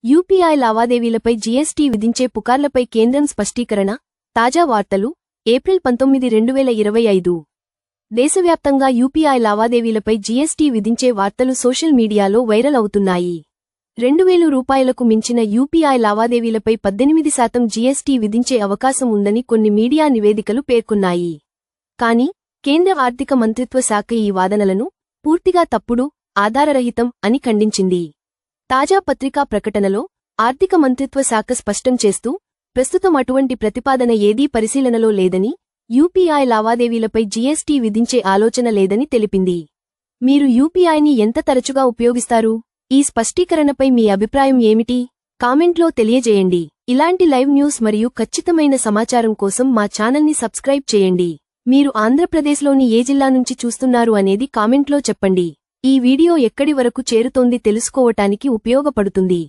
UPI లావాదేవీలపై GST విధించే పుకార్లపై కేంద్రం స్పష్టీకరణ. తాజా వార్తలు. ఏప్రిల్ 19, 2025. దేశవ్యాప్తంగా యూపీఐ లావాదేవీలపై జీఎస్టీ విధించే వార్తలు సోషల్ మీడియాలో వైరల్ అవుతున్నాయి. 2000 రూపాయలకు మించిన యూపీఐ లావాదేవీలపై 18% జీఎస్టీ విధించే అవకాశం ఉందని కొన్ని మీడియా నివేదికలు పేర్కొన్నాయి. కానీ, కేంద్ర ఆర్థిక మంత్రిత్వ శాఖ ఈ వాదనలను పూర్తిగా తప్పుడు, ఆధారరహితం అని ఖండించింది. తాజా పత్రికా ప్రకటనలో ఆర్థిక మంత్రిత్వ శాఖ స్పష్టం చేస్తూ, ప్రస్తుతం అటువంటి ప్రతిపాదన ఏదీ పరిశీలనలో లేదని, యూపీఐ లావాదేవీలపై జీఎస్టీ విధించే ఆలోచన లేదని తెలిపింది. మీరు యూపీఐని ఎంత తరచుగా ఉపయోగిస్తారు? ఈ స్పష్టీకరణపై మీ అభిప్రాయం ఏమిటి? కామెంట్లో తెలియజేయండి. ఇలాంటి లైవ్ న్యూస్ మరియు ఖచ్చితమైన సమాచారం కోసం మా ఛానల్ని సబ్స్క్రైబ్ చేయండి. మీరు ఆంధ్రప్రదేశ్లోని ఏ జిల్లా నుంచి చూస్తున్నారు అనేది కామెంట్లో చెప్పండి. ఈ వీడియో ఎక్కడి వరకు చేరుతోంది తెలుసుకోవటానికి ఉపయోగపడుతుంది.